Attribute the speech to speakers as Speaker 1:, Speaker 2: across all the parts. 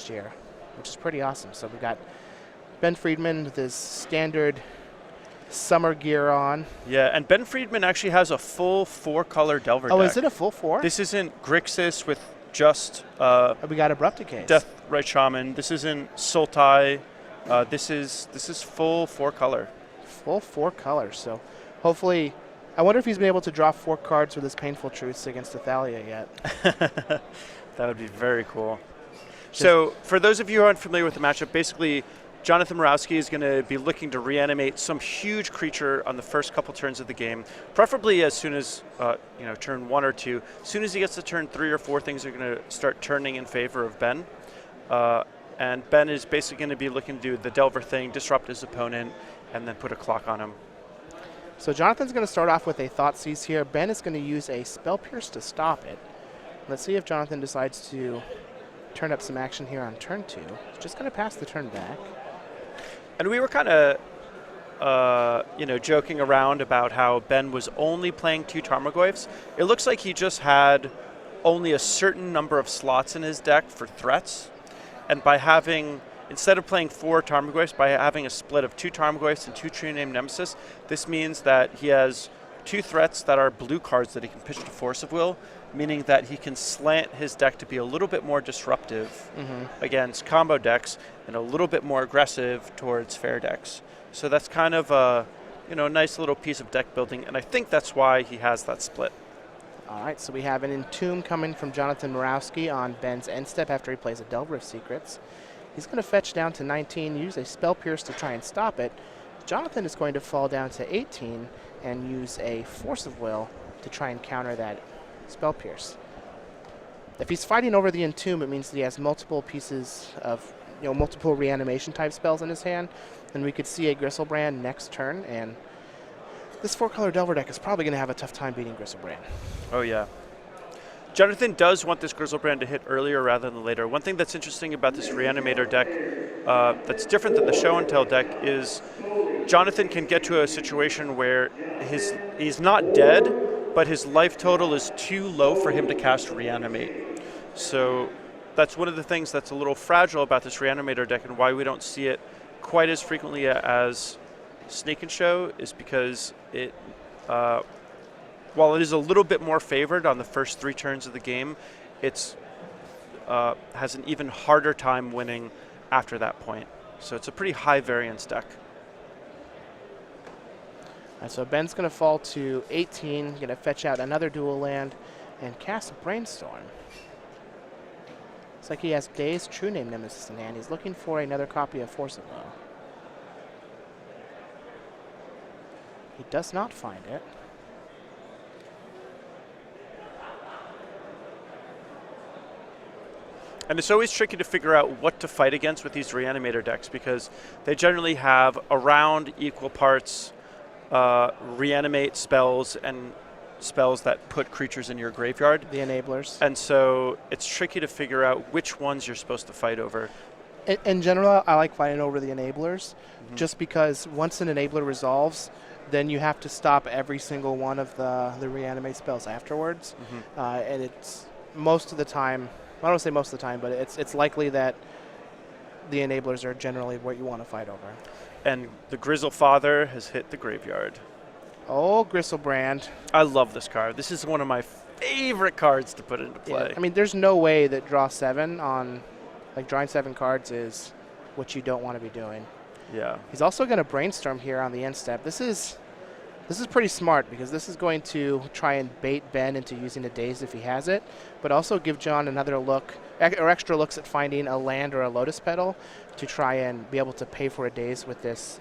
Speaker 1: last year, which is pretty awesome. So we got Ben Friedman with his standard summer gear on.
Speaker 2: Yeah, and Ben Friedman actually has a full 4-color Delver
Speaker 1: Oh,
Speaker 2: deck.
Speaker 1: is it a full 4?
Speaker 2: This isn't Grixis with just
Speaker 1: we got Abrupticase.
Speaker 2: Deathrite Shaman. This isn't Sultai. This is full 4-color.
Speaker 1: Full 4 colors. So hopefully, I wonder if he's been able to draw 4 cards with his Painful Truths against Athalia yet.
Speaker 2: That would be very cool. So for those of you who aren't familiar with the matchup, basically Jonathan Morawski is going to be looking to reanimate some huge creature on the first couple turns of the game, preferably as soon as turn 1 or 2. As soon as he gets to turn 3 or 4, things are going to start turning in favor of Ben. And Ben is basically going to be looking to do the Delver thing, disrupt his opponent, and then put a clock on him.
Speaker 1: So Jonathan's going to start off with a Thoughtseize here. Ben is going to use a Spell Pierce to stop it. Let's see if Jonathan decides to turn up some action here on turn 2. He's just going to pass the turn back.
Speaker 2: And we were kind of, joking around about how Ben was only playing 2 Tarmogoyfs. It looks like he just had only a certain number of slots in his deck for threats. And by having, instead of playing 4 Tarmogoyfs, by having a split of 2 Tarmogoyfs and 2 True Name Nemesis, this means that he has 2 threats that are blue cards that he can pitch to Force of Will, meaning that he can slant his deck to be a little bit more disruptive against combo decks and a little bit more aggressive towards fair decks. So that's kind of a nice little piece of deck building, and I think that's why he has that split.
Speaker 1: All right, so we have an Entomb coming from Jonathan Morawski on Ben's end step after he plays a Delver of Secrets. He's going to fetch down to 19, use a Spell Pierce to try and stop it. Jonathan is going to fall down to 18 and use a Force of Will to try and counter that Spell Pierce. If he's fighting over the Entomb, it means that he has multiple pieces of, multiple reanimation type spells in his hand, and we could see a Gristlebrand next turn, and this 4-color Delver deck is probably going to have a tough time beating Gristlebrand.
Speaker 2: Oh, yeah. Jonathan does want this Gristlebrand to hit earlier rather than later. One thing that's interesting about this Reanimator deck that's different than the Show and Tell deck is Jonathan can get to a situation where he's not dead, but his life total is too low for him to cast Reanimate. So that's one of the things that's a little fragile about this Reanimator deck, and why we don't see it quite as frequently as Sneak and Show is because it, while it is a little bit more favored on the first 3 turns of the game, it's has an even harder time winning after that point. So it's a pretty high variance deck.
Speaker 1: All right, so Ben's going to fall to 18, going to fetch out another dual land and cast a Brainstorm. Looks like he has Dazed True Name Nemesis in hand. He's looking for another copy of Force of Will. He does not find it.
Speaker 2: And it's always tricky to figure out what to fight against with these Reanimator decks because they generally have around equal parts reanimate spells and spells that put creatures in your graveyard.
Speaker 1: The enablers.
Speaker 2: And so it's tricky to figure out which ones you're supposed to fight over.
Speaker 1: In general, I like fighting over the enablers just because once an enabler resolves, then you have to stop every single one of the reanimate spells afterwards. And it's most of the time, I don't want to say most of the time, but it's likely that the enablers are generally what you want to fight over.
Speaker 2: And the Grizzle Father has hit the graveyard.
Speaker 1: Oh, Gristlebrand.
Speaker 2: I love this card. This is one of my favorite cards to put into play.
Speaker 1: Yeah, I mean, there's no way that draw 7 on, like, drawing 7 cards is what you don't want to be doing.
Speaker 2: Yeah.
Speaker 1: He's also going to Brainstorm here on the end step. This is pretty smart because this is going to try and bait Ben into using a Daze if he has it, but also give John another look, or extra looks at finding a land or a Lotus Petal to try and be able to pay for a Daze with this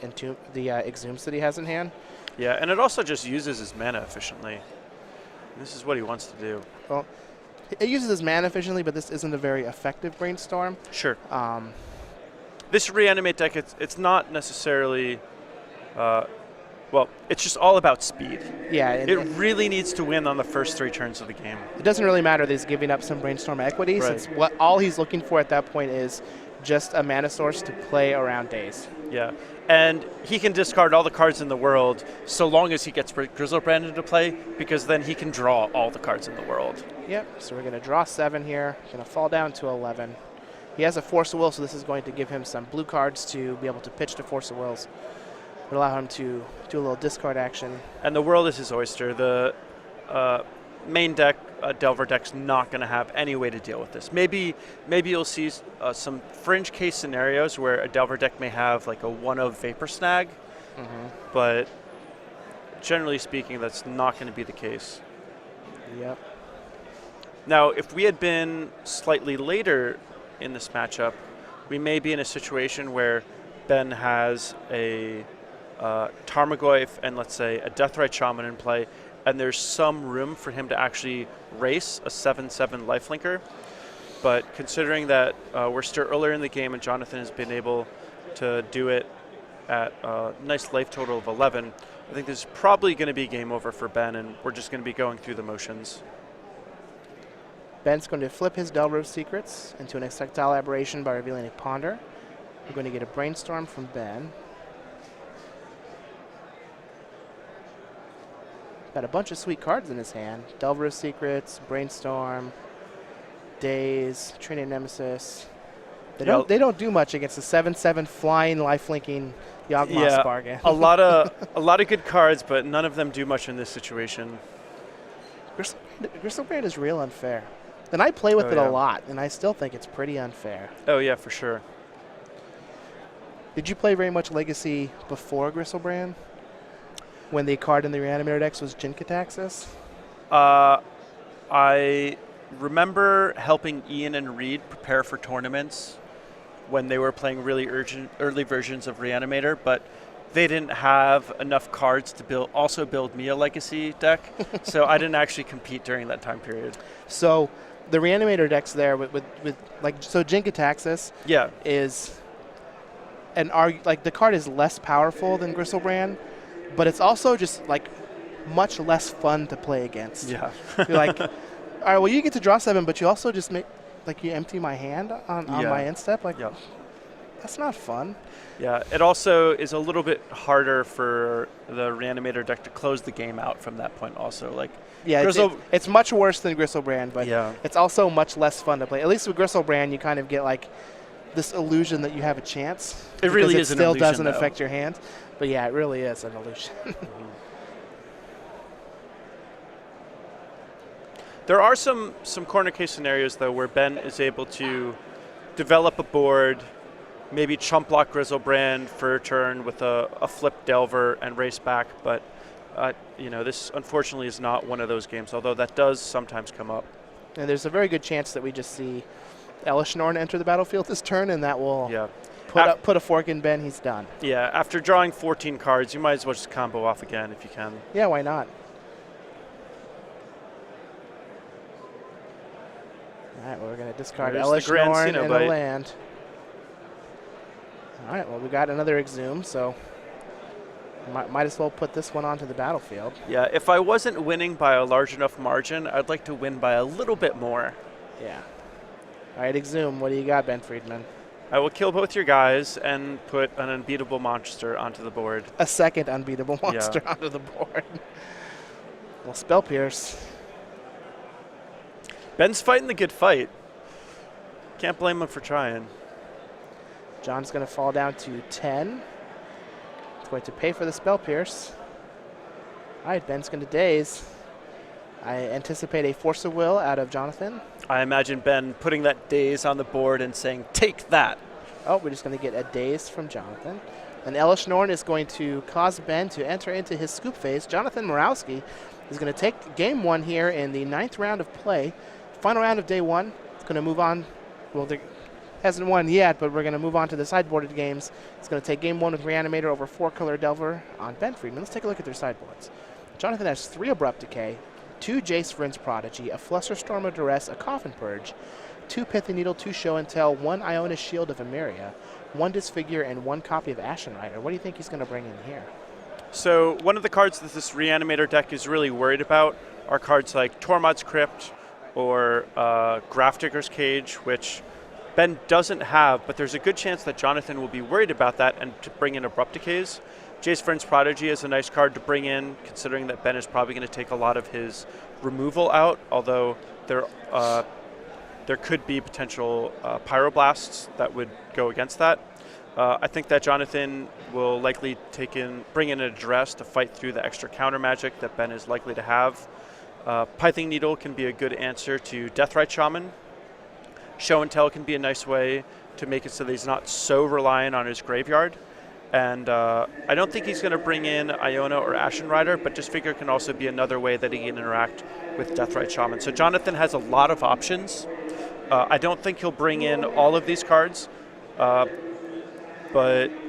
Speaker 1: the Exhumes that he has in hand.
Speaker 2: Yeah, and it also just uses his mana efficiently. This is what he wants to do.
Speaker 1: Well, it uses his mana efficiently, but this isn't a very effective Brainstorm.
Speaker 2: Sure. This Reanimate deck, it's not necessarily... well, it's just all about speed.
Speaker 1: Yeah.
Speaker 2: It really needs to win on the first 3 turns of the game.
Speaker 1: It doesn't really matter that he's giving up some Brainstorm equity, since all he's looking for at that point is just a mana source to play around Daze.
Speaker 2: Yeah, and he can discard all the cards in the world so long as he gets Grizzlebrand into play, because then he can draw all the cards in the world.
Speaker 1: Yep, so we're going to draw 7 here. Going to fall down to 11. He has a Force of Will, so this is going to give him some blue cards to be able to pitch to Force of Wills. It'll allow him to do a little discard action.
Speaker 2: And the world is his oyster. The main deck, Delver deck's not going to have any way to deal with this. Maybe you'll see some fringe case scenarios where a Delver deck may have like a 1-of Vapor Snag, but generally speaking, that's not going to be the case.
Speaker 1: Yep.
Speaker 2: Now, if we had been slightly later in this matchup, we may be in a situation where Ben has a Tarmogoyf and, let's say, a Deathrite Shaman in play, and there's some room for him to actually race a 7/7 lifelinker. But considering that we're still earlier in the game and Jonathan has been able to do it at a nice life total of 11, I think this is probably going to be game over for Ben, and we're just going to be going through the motions.
Speaker 1: Ben's going to flip his Delver of Secrets into an Insectile Aberration by revealing a Ponder. We're going to get a Brainstorm from Ben. Got a bunch of sweet cards in his hand. Delver of Secrets, Brainstorm, Daze, Trinity Nemesis. They don't do much against the 7/7 flying lifelinking Yawgmoth Spargan.
Speaker 2: a lot of good cards, but none of them do much in this situation.
Speaker 1: Gristlebrand is real unfair. And I play with it a lot, and I still think it's pretty unfair.
Speaker 2: Oh yeah, for sure.
Speaker 1: Did you play very much Legacy before Gristlebrand? When the card in the Reanimator decks was Jin-Kataxis?
Speaker 2: I remember helping Ian and Reed prepare for tournaments when they were playing really early versions of Reanimator, but they didn't have enough cards to build me a Legacy deck, so I didn't actually compete during that time period.
Speaker 1: So the Reanimator decks there with Jin-Kataxis is the card is less powerful than Gristlebrand, but it's also just like much less fun to play against.
Speaker 2: Yeah.
Speaker 1: You're like, all right, well, you get to draw 7, but you also just you empty my hand on my end step. That's not fun.
Speaker 2: Yeah, it also is a little bit harder for the Reanimator deck to close the game out from that point also.
Speaker 1: It's much worse than Gristlebrand, but it's also much less fun to play. At least with Gristlebrand, you kind of get like this illusion that you have a chance.
Speaker 2: It really is an illusion,
Speaker 1: It still doesn't affect your hand. But yeah, it really is an illusion.
Speaker 2: There are some corner case scenarios, though, where Ben is able to develop a board, maybe chump block Gristlebrand for a turn with a flip Delver and race back. But, this unfortunately is not one of those games, although that does sometimes come up.
Speaker 1: And there's a very good chance that we just see Elishnorn enter the battlefield this turn, and that will put a fork in Ben. He's done.
Speaker 2: Yeah, after drawing 14 cards, you might as well just combo off again if you can.
Speaker 1: Yeah, why not? All right, well, we're going to discard Elishnorn and a land. All right, well, we got another Exhume, so might as well put this one onto the battlefield.
Speaker 2: Yeah, if I wasn't winning by a large enough margin, I'd like to win by a little bit more.
Speaker 1: Yeah. All right, Exhume, what do you got, Ben Friedman?
Speaker 2: I will kill both your guys and put an unbeatable monster onto the board.
Speaker 1: A second unbeatable monster onto the board. Well, Spell Pierce.
Speaker 2: Ben's fighting the good fight. Can't blame him for trying.
Speaker 1: John's going to fall down to 10. It's going to pay for the Spell Pierce. All right, Ben's going to Daze. I anticipate a Force of Will out of Jonathan.
Speaker 2: I imagine Ben putting that Daze on the board and saying, "Take that."
Speaker 1: Oh, we're just going to get a Daze from Jonathan. And Elishnorn is going to cause Ben to enter into his scoop phase. Jonathan Morawski is going to take game 1 here in the 9th round of play. Final round of day 1. It's going to move on. Well, it hasn't won yet, but we're going to move on to the sideboarded games. It's going to take game 1 with Reanimator over 4-color Delver on Ben Friedman. Let's take a look at their sideboards. Jonathan has 3 Abrupt Decay, 2 Jace Vryn's Prodigy, a Flusterstorm of Duress, a Coffin Purge, 2 Pithy Needle, 2 Show and Tell, 1 Ionis Shield of Emeria, 1 Disfigure, and 1 copy of Ashen Rider. What do you think he's going to bring in here?
Speaker 2: So one of the cards that this Reanimator deck is really worried about are cards like Tormod's Crypt or Grafdigger's Cage, which Ben doesn't have, but there's a good chance that Jonathan will be worried about that and to bring in Abrupt Decays. Jace Vryn's Prodigy is a nice card to bring in, considering that Ben is probably going to take a lot of his removal out, although there there could be potential pyroblasts that would go against that. I think that Jonathan will likely bring in an address to fight through the extra counter magic that Ben is likely to have. Pithing Needle can be a good answer to Deathrite Shaman. Show and Tell can be a nice way to make it so that he's not so reliant on his graveyard. And I don't think he's going to bring in Iona or Ashen Rider, but just figure it can also be another way that he can interact with Deathrite Shaman. So Jonathan has a lot of options. I don't think he'll bring in all of these cards, but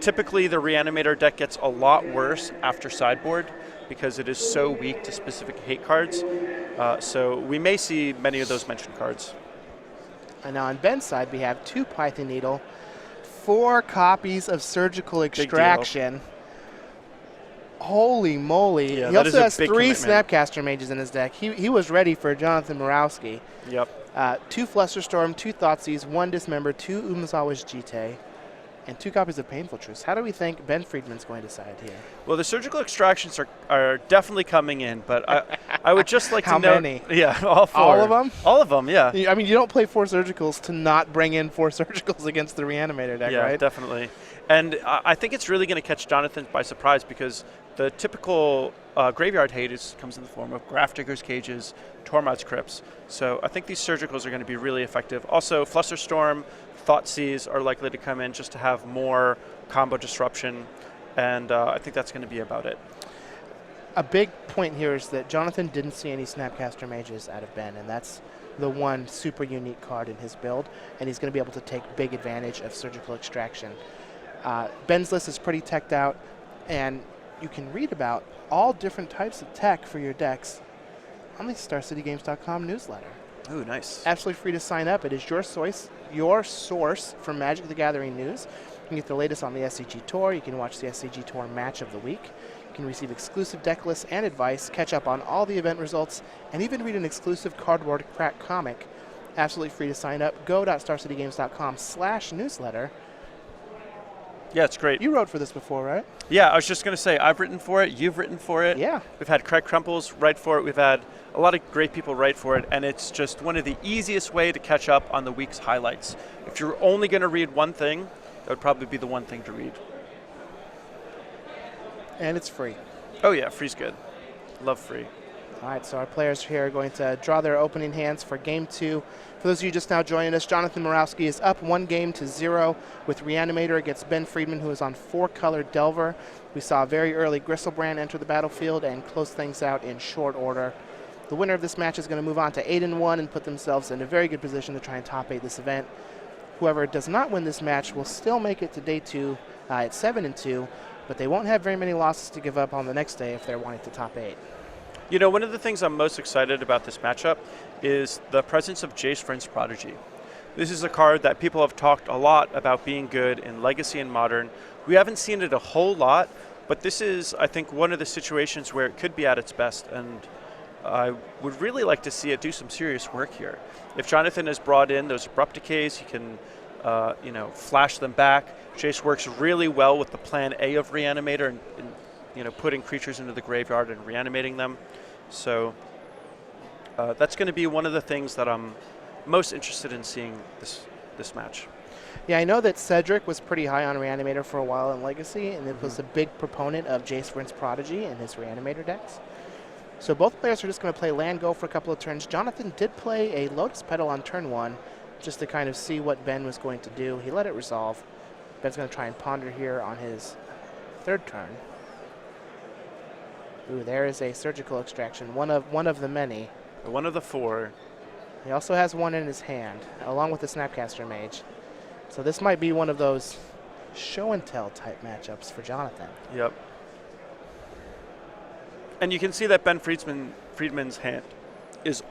Speaker 2: typically the Reanimator deck gets a lot worse after sideboard because it is so weak to specific hate cards. So we may see many of those mentioned cards.
Speaker 1: And now on Ben's side, we have 2 Pithing Needle, 4 copies of Surgical Extraction. Holy moly.
Speaker 2: Yeah,
Speaker 1: he also has 3
Speaker 2: commitment.
Speaker 1: Snapcaster Mages in his deck. He was ready for Jonathan Morawski.
Speaker 2: Yep.
Speaker 1: 2 Flusterstorm, 2 Thoughtseize, 1 Dismember, 2 Umezawa's Jite, and 2 copies of Painful Truce. How do we think Ben Friedman's going to side here?
Speaker 2: Well, the Surgical Extractions are definitely coming in, but I would just like to know.
Speaker 1: How many?
Speaker 2: Yeah, all 4.
Speaker 1: All of them?
Speaker 2: All of them, yeah.
Speaker 1: I mean, you don't play 4 Surgicals to not bring in 4 Surgicals against the Reanimator deck,
Speaker 2: yeah,
Speaker 1: right?
Speaker 2: Yeah, definitely. And I think it's really going to catch Jonathan by surprise because the typical graveyard hate comes in the form of Grafdigger's Cages, Tormod's Crypts. So I think these Surgicals are going to be really effective. Also, Flusterstorm, Thoughtseize are likely to come in just to have more combo disruption, and I think that's going to be about it.
Speaker 1: A big point here is that Jonathan didn't see any Snapcaster Mages out of Ben, and that's the one super unique card in his build, and he's going to be able to take big advantage of Surgical Extraction. Ben's list is pretty teched out, and you can read about all different types of tech for your decks on the StarCityGames.com newsletter.
Speaker 2: Ooh, nice.
Speaker 1: Absolutely free to sign up. It is your source for Magic the Gathering news. You can get the latest on the SCG Tour. You can watch the SCG Tour Match of the Week. You can receive exclusive deck lists and advice, catch up on all the event results, and even read an exclusive Cardboard Crack comic. Absolutely free to sign up. Go.starcitygames.com/newsletter.
Speaker 2: Yeah, it's great.
Speaker 1: You wrote for this before, right?
Speaker 2: Yeah, I was just going to say, I've written for it, you've written for it.
Speaker 1: Yeah.
Speaker 2: We've had Craig Crumples write for it, we've had a lot of great people write for it, and it's just one of the easiest way to catch up on the week's highlights. If you're only going to read one thing, that would probably be the one thing to read.
Speaker 1: And it's free.
Speaker 2: Oh yeah, free's good. Love free.
Speaker 1: All right, so our players here are going to draw their opening hands for Game 2. For those of you just now joining us, Jonathan Morawski is up 1-0 with Reanimator against Ben Friedman, who is on 4-color Delver. We saw a very early Gristlebrand enter the battlefield and close things out in short order. The winner of this match is going to move on to 8-1 and put themselves in a very good position to try and top 8 this event. Whoever does not win this match will still make it to Day 2 at 7-2, but they won't have very many losses to give up on the next day if they're wanting to top 8.
Speaker 2: You know, one of the things I'm most excited about this matchup is the presence of Jace Vryn's Prodigy. This is a card that people have talked a lot about being good in Legacy and Modern. We haven't seen it a whole lot, but this is, I think, one of the situations where it could be at its best, and I would really like to see it do some serious work here. If Jonathan has brought in those Abrupt Decays, he can flash them back. Jace works really well with the Plan A of Reanimator and putting creatures into the graveyard and reanimating them. So that's going to be one of the things that I'm most interested in seeing this match.
Speaker 1: Yeah, I know that Cedric was pretty high on Reanimator for a while in Legacy, and it was a big proponent of Jace Vryn's Prodigy in his Reanimator decks. So both players are just going to play land go for a couple of turns. Jonathan did play a Lotus Petal on turn 1 just to kind of see what Ben was going to do. He let it resolve. Ben's going to try and ponder here on his 3rd turn. Ooh, there is a Surgical Extraction, one of the many.
Speaker 2: One of the 4.
Speaker 1: He also has one in his hand, along with the Snapcaster Mage. So this might be one of those show and tell type matchups for Jonathan.
Speaker 2: Yep. And you can see that Ben Friedman's hand is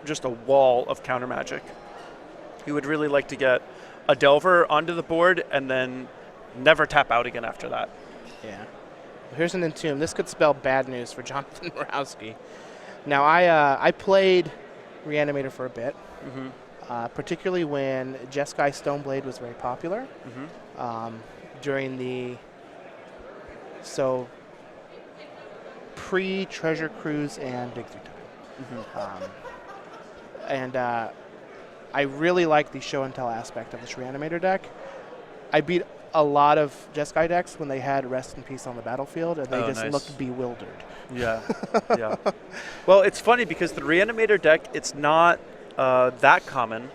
Speaker 2: just a wall of counter magic. He would really like to get a Delver onto the board and then never tap out again after that.
Speaker 1: Yeah. Here's an Entomb. This could spell bad news for Jonathan Morawski. Now, I played Reanimator for a bit, particularly when Jeskai Stoneblade was very popular during the pre-Treasure Cruise and Big Three Time. I really like the show and tell aspect of this Reanimator deck. I beat a lot of Jeskai decks when they had Rest in Peace on the battlefield, and they just looked bewildered.
Speaker 2: Yeah, yeah. Well, it's funny because the Reanimator deck, it's not that common.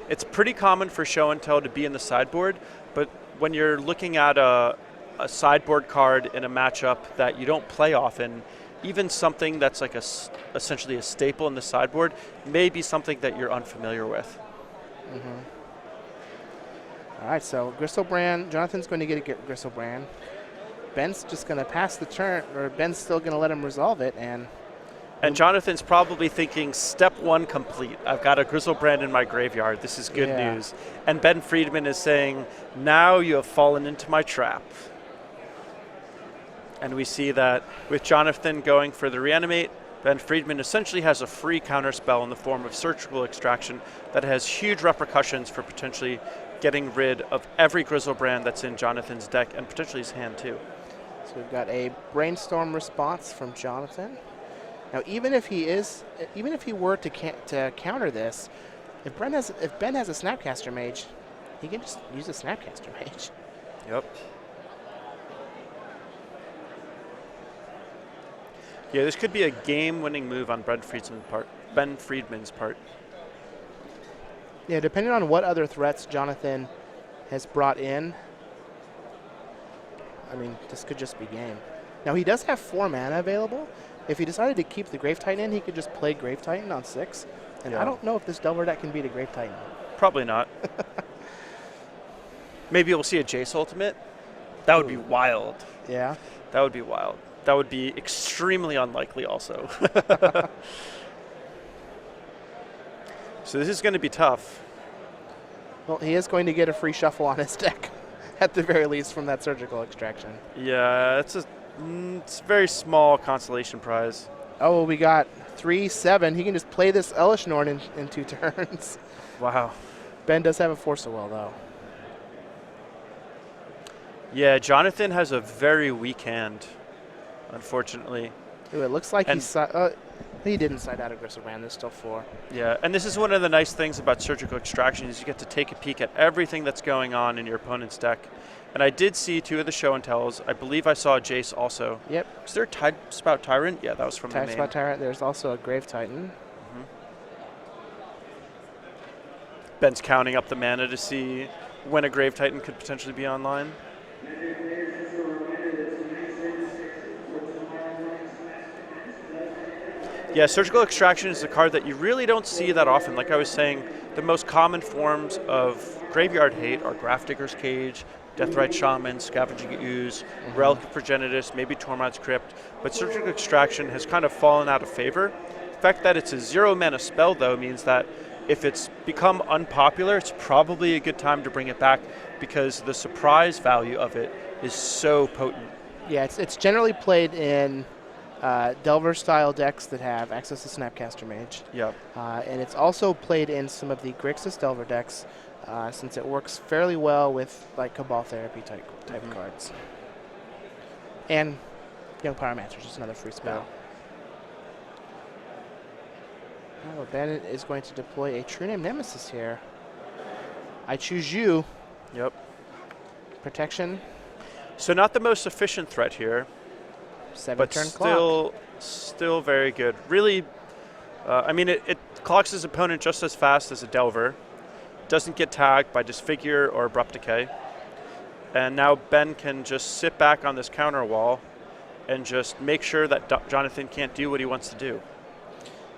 Speaker 2: It's pretty common for show and tell to be in the sideboard, but when you're looking at a sideboard card in a matchup that you don't play often, even something that's like essentially a staple in the sideboard may be something that you're unfamiliar with.
Speaker 1: Mm-hmm. All right, so Gristlebrand, Jonathan's going to get a Gristlebrand. Ben's just going to pass the turn, or Ben's still going to let him resolve it, and
Speaker 2: Jonathan's probably thinking, step one complete. I've got a Gristlebrand in my graveyard. This is good news. And Ben Friedman is saying, now you have fallen into my trap. And we see that with Jonathan going for the Reanimate, Ben Friedman essentially has a free counterspell in the form of Surgical Extraction that has huge repercussions for potentially getting rid of every Gristlebrand that's in Jonathan's deck and potentially his hand too.
Speaker 1: So we've got a Brainstorm response from Jonathan. Now, even if he were to counter this, if Ben has a Snapcaster Mage, he can just use a Snapcaster Mage.
Speaker 2: Yep. Yeah, this could be a game-winning move on Ben Friedman's part.
Speaker 1: Yeah, depending on what other threats Jonathan has brought in, I mean, this could just be game. Now, he does have 4 mana available. If he decided to keep the Grave Titan in, he could just play Grave Titan on 6. And I don't know if this Delver deck can beat a Grave Titan.
Speaker 2: Probably not. Maybe we'll see a Jace Ultimate. That would be wild.
Speaker 1: Yeah?
Speaker 2: That would be wild. That would be extremely unlikely also. So this is going to be tough.
Speaker 1: Well, he is going to get a free shuffle on his deck, at the very least, from that Surgical Extraction.
Speaker 2: Yeah, it's a very small consolation prize.
Speaker 1: Oh, well, we got 3/7. He can just play this Elish Norn in 2 turns.
Speaker 2: Wow.
Speaker 1: Ben does have a Force of Will, though.
Speaker 2: Yeah, Jonathan has a very weak hand, unfortunately.
Speaker 1: Ooh, it looks like he didn't side out of Gristlebrand. There's still 4.
Speaker 2: Yeah, and this is one of the nice things about Surgical Extraction is you get to take a peek at everything that's going on in your opponent's deck. And I did see 2 of the show and tells. I believe I saw Jace also.
Speaker 1: Yep.
Speaker 2: Is there a Tide Spout Tyrant? Yeah, that was from the main.
Speaker 1: Tide Spout Tyrant. There's also a Grave Titan.
Speaker 2: Mm-hmm. Ben's counting up the mana to see when a Grave Titan could potentially be online. Yeah, Surgical Extraction is a card that you really don't see that often. Like I was saying, the most common forms of Graveyard Hate are Grafdigger's Cage, Deathrite Shaman, Scavenging Ooze, Relic of Progenitus, maybe Tormod's Crypt, but Surgical Extraction has kind of fallen out of favor. The fact that it's a 0 mana spell, though, means that if it's become unpopular, it's probably a good time to bring it back because the surprise value of it is so potent.
Speaker 1: Yeah, it's generally played in Delver-style decks that have access to Snapcaster Mage.
Speaker 2: Yep.
Speaker 1: And it's also played in some of the Grixis Delver decks, since it works fairly well with like Cabal Therapy type cards. And Young Pyromancer, just another free spell. Yeah. Oh, Ben is going to deploy a True Name Nemesis here. I choose you.
Speaker 2: Yep.
Speaker 1: Protection.
Speaker 2: So not the most efficient threat here.
Speaker 1: 7-turn clock.
Speaker 2: Still very good. Really, I mean, it clocks his opponent just as fast as a Delver. Doesn't get tagged by Disfigure or Abrupt Decay. And now Ben can just sit back on this counter wall and just make sure that Jonathan can't do what he wants to do.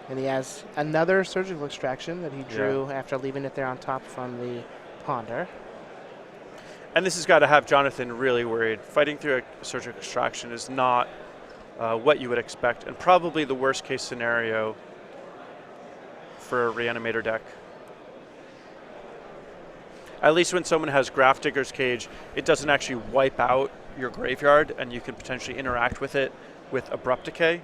Speaker 1: And he has another Surgical Extraction that he drew after leaving it there on top from the Ponder.
Speaker 2: And this has got to have Jonathan really worried. Fighting through a Surgical Extraction is not what you would expect, and probably the worst case scenario for a Reanimator deck. At least when someone has Grafdigger's Cage, it doesn't actually wipe out your graveyard, and you can potentially interact with it with Abrupt Decay.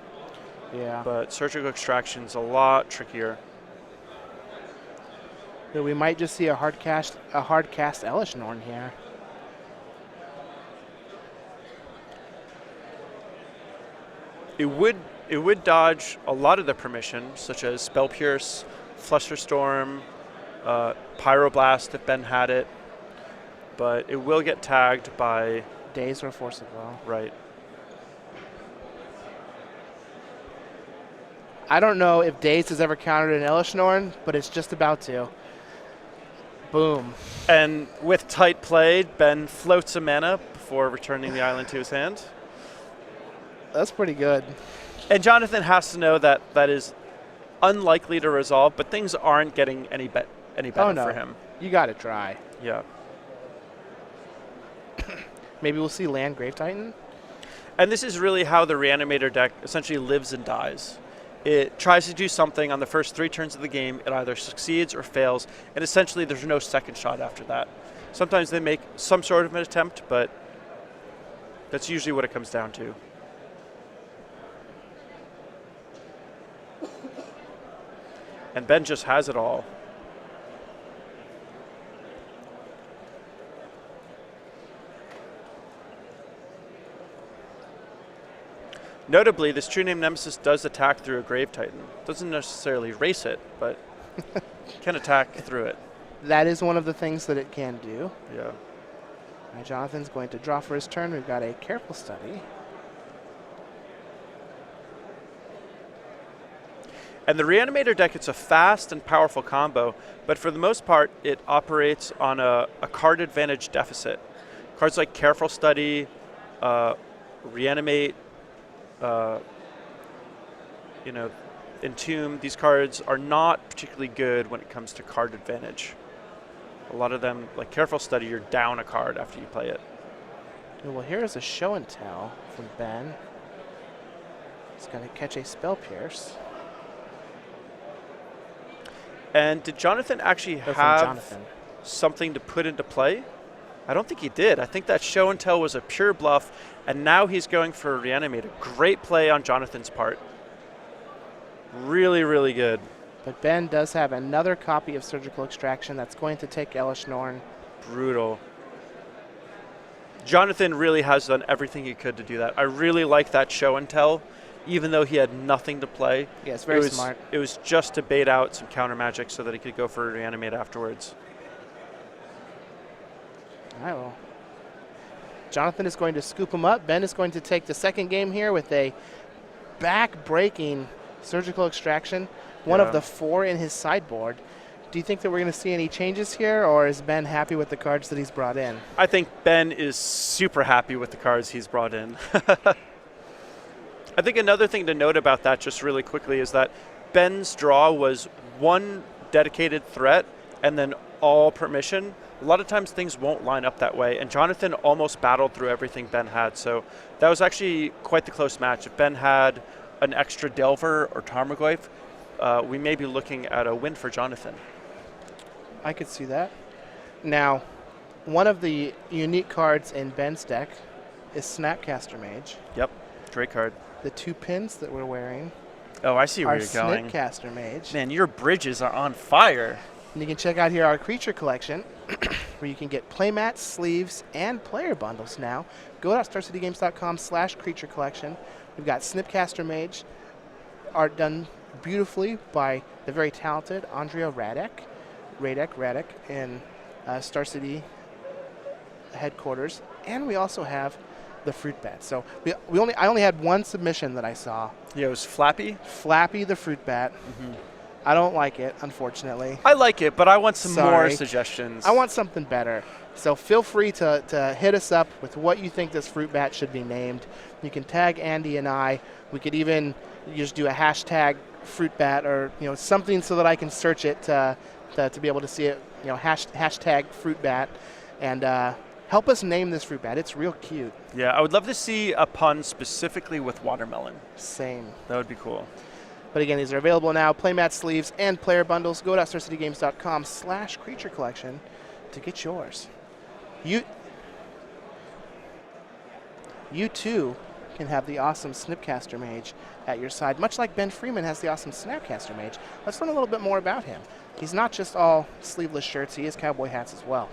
Speaker 1: Yeah.
Speaker 2: But Surgical Extraction's a lot trickier.
Speaker 1: So we might just see a hard cast Elish Norn here.
Speaker 2: It would dodge a lot of the permissions, such as Spell Pierce, Flusterstorm, Pyroblast if Ben had it, but it will get tagged by
Speaker 1: Daze or Force of Will.
Speaker 2: right.
Speaker 1: I don't know if Daze has ever countered an Elishnorn, but it's just about to. Boom.
Speaker 2: And with tight play, Ben floats a mana before returning the island to his hand.
Speaker 1: That's pretty good.
Speaker 2: And Jonathan has to know that that is unlikely to resolve, but things aren't getting any better for him.
Speaker 1: You got it dry.
Speaker 2: Yeah.
Speaker 1: Maybe we'll see land Grave Titan.
Speaker 2: And this is really how the Reanimator deck essentially lives and dies. It tries to do something on the first 3 turns of the game. It either succeeds or fails, and essentially there's no second shot after that. Sometimes they make some sort of an attempt, but that's usually what it comes down to. And Ben just has it all. Notably, this True Name Nemesis does attack through a Grave Titan. Doesn't necessarily race it, but can attack through it.
Speaker 1: That is one of the things that it can do.
Speaker 2: Yeah.
Speaker 1: All right, Jonathan's going to draw for his turn. We've got a Careful Study.
Speaker 2: And the Reanimator deck, it's a fast and powerful combo, but for the most part, it operates on a card advantage deficit. Cards like Careful Study, Reanimate, Entomb, these cards are not particularly good when it comes to card advantage. A lot of them, like Careful Study, you're down a card after you play it.
Speaker 1: Well, here's a Show and Tell from Ben. He's going to catch a Spell Pierce.
Speaker 2: And did Jonathan actually have something to put into play? I don't think he did. I think that Show and Tell was a pure bluff, and now he's going for a Reanimator. Great play on Jonathan's part. Really, really good.
Speaker 1: But Ben does have another copy of Surgical Extraction that's going to take Elishnorn.
Speaker 2: Brutal. Jonathan really has done everything he could to do that. I really like that Show and Tell, even though he had nothing to play.
Speaker 1: Yeah, it's very smart.
Speaker 2: It was just to bait out some counter magic so that he could go for a Reanimate afterwards.
Speaker 1: All right, well, Jonathan is going to scoop him up. Ben is going to take the second game here with a back-breaking Surgical Extraction, one of the 4 in his sideboard. Do you think that we're going to see any changes here, or is Ben happy with the cards that he's brought in?
Speaker 2: I think Ben is super happy with the cards he's brought in. I think another thing to note about that just really quickly is that Ben's draw was 1 dedicated threat and then all permission. A lot of times things won't line up that way, and Jonathan almost battled through everything Ben had, so that was actually quite the close match. If Ben had an extra Delver or Tarmogoyf, we may be looking at a win for Jonathan.
Speaker 1: I could see that. Now, one of the unique cards in Ben's deck is Snapcaster Mage.
Speaker 2: Yep, great card.
Speaker 1: The 2 pins that we're wearing
Speaker 2: Oh, I see where you're going.
Speaker 1: Snapcaster Mage.
Speaker 2: Man, your bridges are on fire.
Speaker 1: And you can check out here our creature collection, where you can get playmats, sleeves, and player bundles now. Go to StarCityGames.com/creature collection. We've got Snapcaster Mage, art done beautifully by the very talented Andrea Radek in Star City headquarters. And we also have the Fruit Bat. So I only had 1 submission that I saw.
Speaker 2: Yeah, it was Flappy.
Speaker 1: Flappy the Fruit Bat. Mm-hmm. I don't like it, unfortunately.
Speaker 2: I like it, but I want some more suggestions.
Speaker 1: I want something better. So feel free to hit us up with what you think this Fruit Bat should be named. You can tag Andy and I. We could even just do a hashtag Fruit Bat or something so that I can search it to be able to see it. Hashtag Fruit Bat, and help us name this Fruit Bat. It's real cute.
Speaker 2: Yeah, I would love to see a pun specifically with watermelon.
Speaker 1: Same.
Speaker 2: That would be cool.
Speaker 1: But again, these are available now. Playmat sleeves and player bundles. Go to StarCityGames.com/creature collection to get yours. You too can have the awesome Snapcaster Mage at your side, much like Ben Friedman has the awesome Snapcaster Mage. Let's learn a little bit more about him. He's not just all sleeveless shirts. He has cowboy hats as well.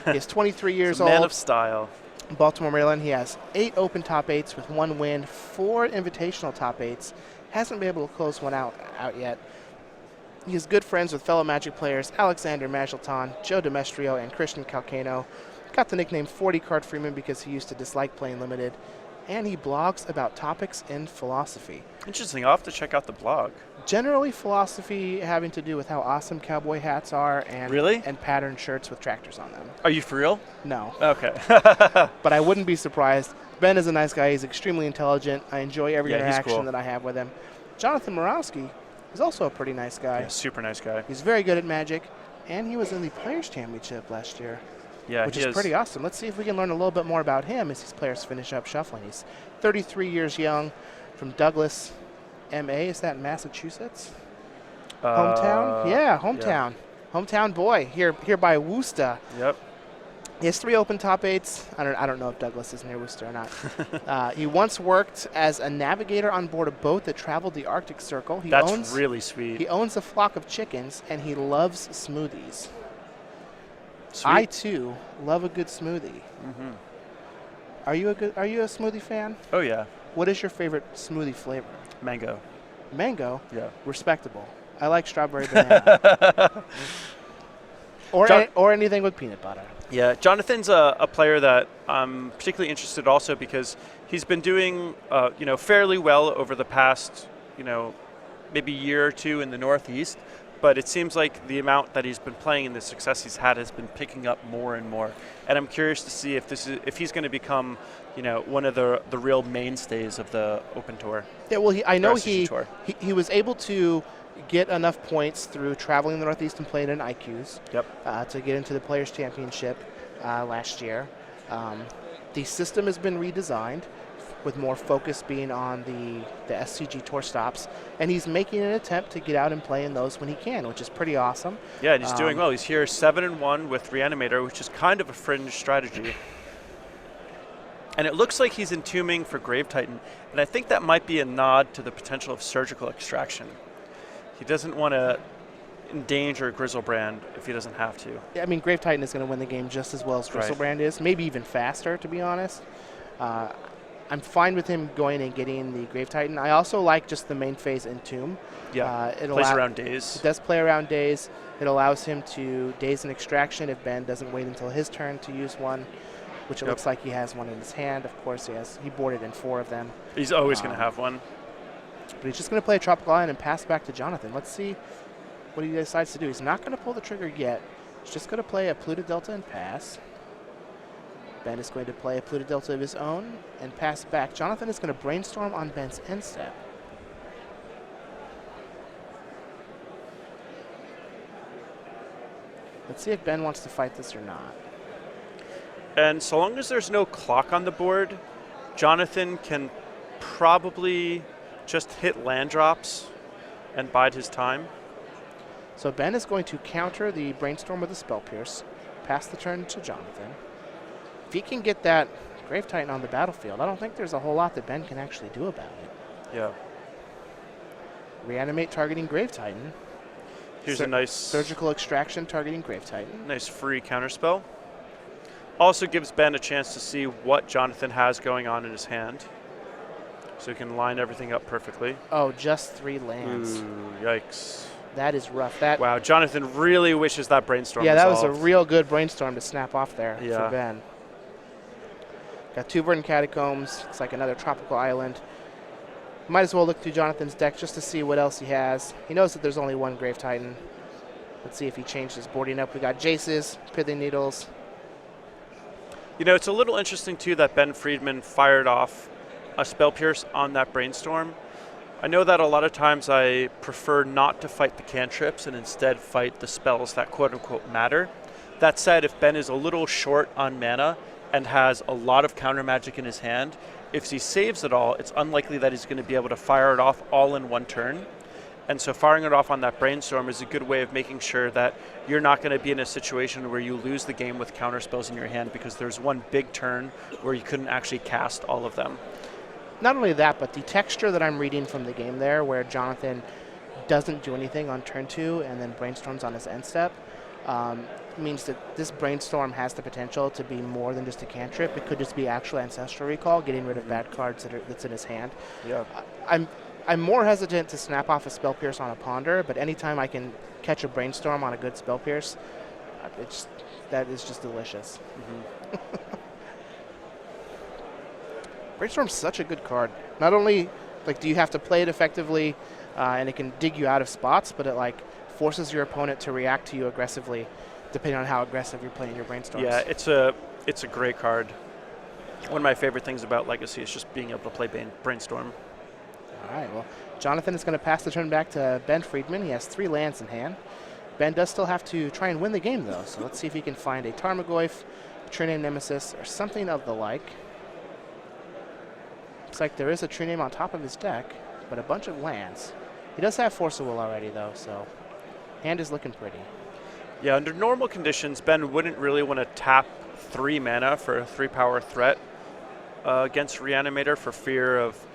Speaker 1: He is 23 years old.
Speaker 2: Man of style.
Speaker 1: Baltimore, Maryland. He has 8 open top 8s with 1 win, 4 invitational top 8s. Hasn't been able to close one out yet. He is good friends with fellow Magic players Alexander Magellan, Joe Demestrio, and Christian Calcano. Got the nickname 40 Card Freeman because he used to dislike playing limited. And he blogs about topics in philosophy.
Speaker 2: Interesting. I'll have to check out the blog.
Speaker 1: Generally philosophy having to do with how awesome cowboy hats are and patterned shirts with tractors on them.
Speaker 2: Are you for real?
Speaker 1: No.
Speaker 2: Okay.
Speaker 1: But I wouldn't be surprised. Ben is a nice guy. He's extremely intelligent. I enjoy every interaction
Speaker 2: cool.
Speaker 1: that I have with him. Jonathan Morawski is also a pretty nice guy.
Speaker 2: Yeah, super nice guy.
Speaker 1: He's very good at Magic, and he was in the Players' Championship last year.
Speaker 2: Yeah,
Speaker 1: which is pretty awesome. Let's see if we can learn a little bit more about him as these players finish up shuffling. He's 33 years young, from Douglas, MA. Is that Massachusetts? Hometown? Yeah, hometown. Yeah. Hometown boy here by Worcester.
Speaker 2: Yep.
Speaker 1: He has 3 open top 8s. I don't know if Douglas is near Worcester or not. He once worked as a navigator on board a boat that traveled the Arctic Circle.
Speaker 2: That's really sweet.
Speaker 1: He owns a flock of chickens, and he loves smoothies.
Speaker 2: Sweet.
Speaker 1: I too love a good smoothie.
Speaker 2: Mm-hmm.
Speaker 1: Are you a smoothie fan?
Speaker 2: Oh yeah.
Speaker 1: What is your favorite smoothie flavor?
Speaker 2: Mango.
Speaker 1: Mango?
Speaker 2: Yeah.
Speaker 1: Respectable. I like strawberry banana. or anything with peanut butter.
Speaker 2: Yeah, Jonathan's a player that I'm particularly interested also because he's been doing fairly well over the past maybe year or two in the Northeast. But it seems like the amount that he's been playing and the success he's had has been picking up more and more. And I'm curious to see if he's going to become, one of the real mainstays of the Open Tour.
Speaker 1: Yeah, well, I know he was able to get enough points through traveling the Northeast and playing in IQs.
Speaker 2: Yep.
Speaker 1: To get into the Players' Championship last year. The system has been redesigned, with more focus being on the SCG Tour stops. And he's making an attempt to get out and play in those when he can, which is pretty awesome.
Speaker 2: Yeah, and he's doing well. He's here 7-1 with Reanimator, which is kind of a fringe strategy. And it looks like he's entombing for Grave Titan, and I think that might be a nod to the potential of surgical extraction. He doesn't want to endanger Grizzlebrand if he doesn't have to.
Speaker 1: Yeah, I mean, Grave Titan is going to win the game just as well as Grizzlebrand is, maybe even faster, to be honest. I'm fine with him going and getting the Grave Titan. I also like just the main phase Entomb.
Speaker 2: Yeah, it plays around days.
Speaker 1: It does play around days. It allows him to daze an extraction if Ben doesn't wait until his turn to use one, which it looks like he has one in his hand. Of course, he boarded in 4 of them.
Speaker 2: He's always going to have one.
Speaker 1: But he's just going to play a Tropical Island and pass back to Jonathan. Let's see what he decides to do. He's not going to pull the trigger yet. He's just going to play a Pluto Delta and pass. Ben is going to play a Pluto Delta of his own and pass back. Jonathan is going to brainstorm on Ben's end step. Let's see if Ben wants to fight this or not.
Speaker 2: And so long as there's no clock on the board, Jonathan can probably just hit land drops and bide his time.
Speaker 1: So Ben is going to counter the brainstorm with a Spell Pierce, pass the turn to Jonathan. If he can get that Grave Titan on the battlefield, I don't think there's a whole lot that Ben can actually do about it.
Speaker 2: Yeah.
Speaker 1: Reanimate targeting Grave Titan.
Speaker 2: Here's a nice
Speaker 1: surgical extraction targeting Grave Titan.
Speaker 2: Nice free counterspell. Also gives Ben a chance to see what Jonathan has going on in his hand. So he can line everything up perfectly.
Speaker 1: Oh, just 3 lands.
Speaker 2: Ooh, yikes.
Speaker 1: That is rough.
Speaker 2: Wow, Jonathan really wishes that brainstorm
Speaker 1: that
Speaker 2: resolved.
Speaker 1: was a real good brainstorm to snap off there for Ben. Got 2 Verdant Catacombs. Looks like another Tropical Island. Might as well look through Jonathan's deck just to see what else he has. He knows that there's only 1 Grave Titan. Let's see if he changed his boarding up. We got Jaces, Pithing Needles.
Speaker 2: It's a little interesting, too, that Ben Friedman fired off a Spell Pierce on that brainstorm. I know that a lot of times I prefer not to fight the cantrips and instead fight the spells that quote-unquote matter. That said, if Ben is a little short on mana and has a lot of counter magic in his hand, if he saves it all, it's unlikely that he's going to be able to fire it off all in one turn. And so firing it off on that brainstorm is a good way of making sure that you're not going to be in a situation where you lose the game with counter spells in your hand because there's one big turn where you couldn't actually cast all of them.
Speaker 1: Not only that, but the texture that I'm reading from the game there, where Jonathan doesn't do anything on turn 2 and then brainstorms on his end step, means that this brainstorm has the potential to be more than just a cantrip. It could just be actual Ancestral Recall, getting rid of bad cards that's in his hand.
Speaker 2: Yeah.
Speaker 1: I'm more hesitant to snap off a Spell Pierce on a Ponder, but anytime I can catch a Brainstorm on a good Spell Pierce, that is just delicious. Brainstorm's such a good card. Not only do you have to play it effectively, and it can dig you out of spots, but it forces your opponent to react to you aggressively, depending on how aggressive you're playing your Brainstorms.
Speaker 2: Yeah, it's a great card. One of my favorite things about Legacy is just being able to play Brainstorm.
Speaker 1: All right, well, Jonathan is going to pass the turn back to Ben Friedman. He has 3 lands in hand. Ben does still have to try and win the game, though, so let's see if he can find a Tarmogoyf, True Name Nemesis, or something of the like. Looks like there is a True Name on top of his deck, but a bunch of lands. He does have Force of Will already, though, so hand is looking pretty.
Speaker 2: Yeah, under normal conditions, Ben wouldn't really want to tap 3 mana for a 3-power threat against Reanimator for fear of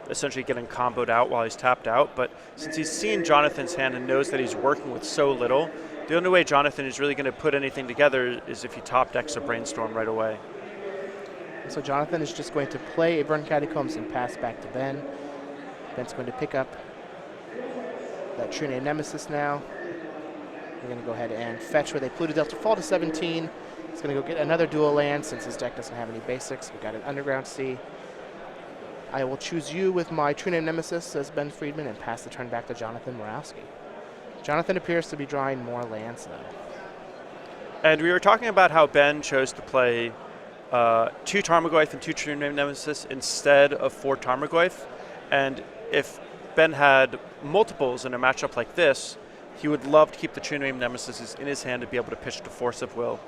Speaker 2: essentially getting comboed out while he's tapped out. But since he's seen Jonathan's hand and knows that he's working with so little, the only way Jonathan is really going to put anything together is if he top decks a Brainstorm right away.
Speaker 1: So Jonathan is just going to play a Burn Catacombs and pass back to Ben. Ben's going to pick up that True Name Nemesis now. We're going to go ahead and fetch with a Pluto Delta Fall to 17. He's going to go get another dual land since his deck doesn't have any basics. We've got an Underground Sea. I will choose you with my True Name Nemesis, says Ben Friedman, and pass the turn back to Jonathan Morawski. Jonathan appears to be drawing more lands now.
Speaker 2: And we were talking about how Ben chose to play 2 Tarmogoyf and 2 True Name Nemesis instead of 4 Tarmogoyf. And if Ben had multiples in a matchup like this, he would love to keep the True Name Nemesis in his hand to be able to pitch to Force of Will.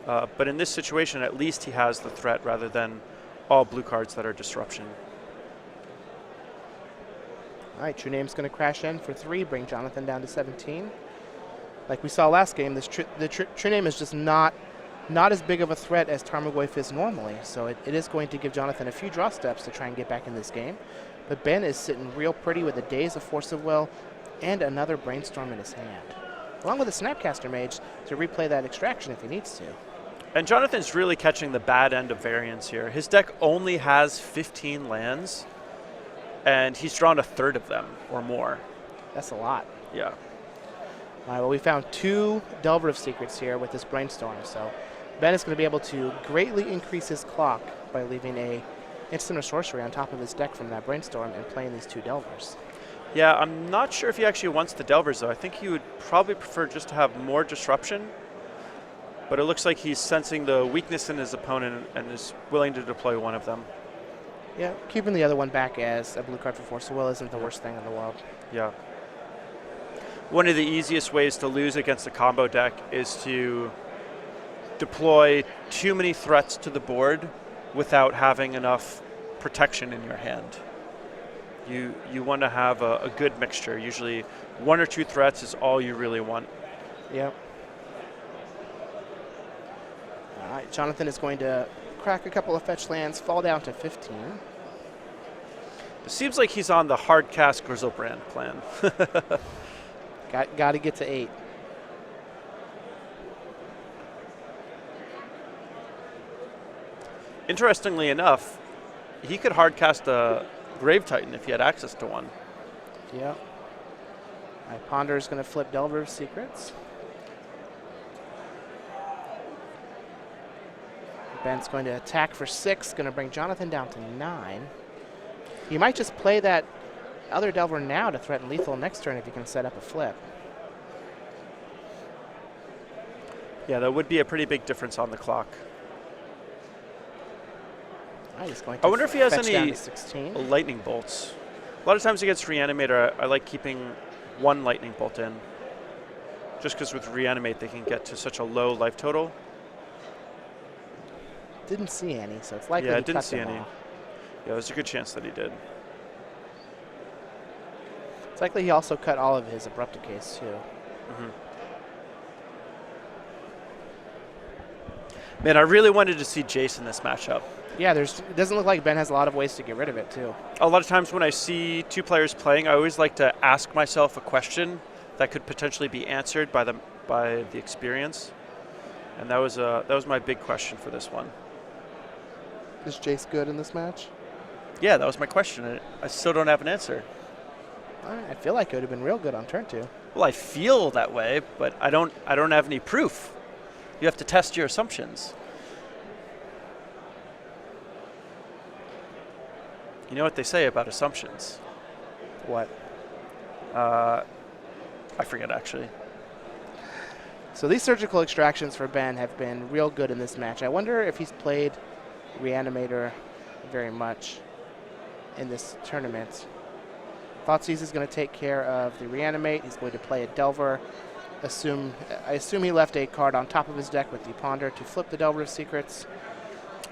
Speaker 2: But in this situation, at least he has the threat rather than all blue cards that are disruption.
Speaker 1: All right, True Name's going to crash in for 3, bring Jonathan down to 17. Like we saw last game, the True Name is just not as big of a threat as Tarmogoyf is normally, so it is going to give Jonathan a few draw steps to try and get back in this game. But Ben is sitting real pretty with a Daze of Force of Will and another Brainstorm in his hand, along with a Snapcaster Mage to replay that Extraction if he needs to.
Speaker 2: And Jonathan's really catching the bad end of variance here. His deck only has 15 lands, and he's drawn a third of them or more.
Speaker 1: That's a lot.
Speaker 2: Yeah.
Speaker 1: All right, well, we found 2 Delver of Secrets here with this Brainstorm, so Ben is going to be able to greatly increase his clock by leaving a instant or sorcery on top of his deck from that Brainstorm and playing these 2 Delvers.
Speaker 2: Yeah, I'm not sure if he actually wants the Delvers, though. I think he would probably prefer just to have more disruption, but it looks like he's sensing the weakness in his opponent and is willing to deploy one of them.
Speaker 1: Yeah, keeping the other one back as a blue card for Force of Will isn't the worst thing in the world.
Speaker 2: Yeah. One of the easiest ways to lose against a combo deck is to deploy too many threats to the board without having enough protection in your hand. You want to have a good mixture. Usually 1 or 2 threats is all you really want.
Speaker 1: Yep. All right, Jonathan is going to crack a couple of fetch lands, fall down to 15.
Speaker 2: It seems like he's on the hard cast Grizzlebrand plan.
Speaker 1: Got to get to 8.
Speaker 2: Interestingly enough, he could hard cast a Grave Titan if he had access to one.
Speaker 1: Yep. My Ponder is going to flip Delver of Secrets. Ben's going to attack for 6, going to bring Jonathan down to 9. You might just play that other Delver now to threaten lethal next turn if you can set up a flip.
Speaker 2: Yeah, that would be a pretty big difference on the clock.
Speaker 1: I
Speaker 2: wonder if he has any
Speaker 1: 16.
Speaker 2: lightning bolts. A lot of times against Reanimator, I like keeping 1 lightning bolt in. Just because with Reanimate, they can get to such a low life total.
Speaker 1: Didn't see any, so it's likely
Speaker 2: yeah,
Speaker 1: he
Speaker 2: didn't
Speaker 1: cut
Speaker 2: see
Speaker 1: them
Speaker 2: any.
Speaker 1: all.
Speaker 2: Yeah, there's a good chance that he did.
Speaker 1: It's likely he also cut all of his Abrupt Decays, too.
Speaker 2: Mm-hmm. Man, I really wanted to see Jace in this matchup.
Speaker 1: Yeah, it doesn't look like Ben has a lot of ways to get rid of it, too.
Speaker 2: A lot of times when I see 2 players playing, I always like to ask myself a question that could potentially be answered by the experience. And that was my big question for this one.
Speaker 1: Is Jace good in this match?
Speaker 2: Yeah, that was my question. I still don't have an answer.
Speaker 1: I feel like it would have been real good on turn 2.
Speaker 2: Well, I feel that way, but I don't have any proof. You have to test your assumptions. You know what they say about assumptions?
Speaker 1: What?
Speaker 2: I forget, actually.
Speaker 1: So these surgical extractions for Ben have been real good in this match. I wonder if he's played Reanimator very much in this tournament. Thoughtseize is going to take care of the Reanimate. He's going to play a Delver. I assume he left a card on top of his deck with the Ponder to flip the Delver of Secrets.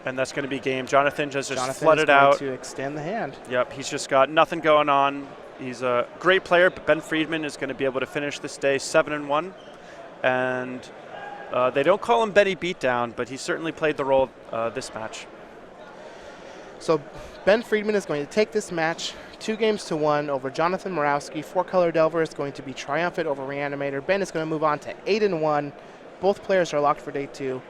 Speaker 2: And that's going to be game. Jonathan just
Speaker 1: Jonathan
Speaker 2: flooded
Speaker 1: is going
Speaker 2: out.
Speaker 1: to extend the hand.
Speaker 2: Yep, he's just got nothing going on. He's a great player, but Ben Friedman is going to be able to finish this day 7-1. And they don't call him Benny Beatdown, but he certainly played the role this match.
Speaker 1: So Ben Friedman is going to take this match 2-1 over Jonathan Morawski. 4-color Delver is going to be triumphant over Reanimator. Ben is going to move on to 8-1. Both players are locked for day 2.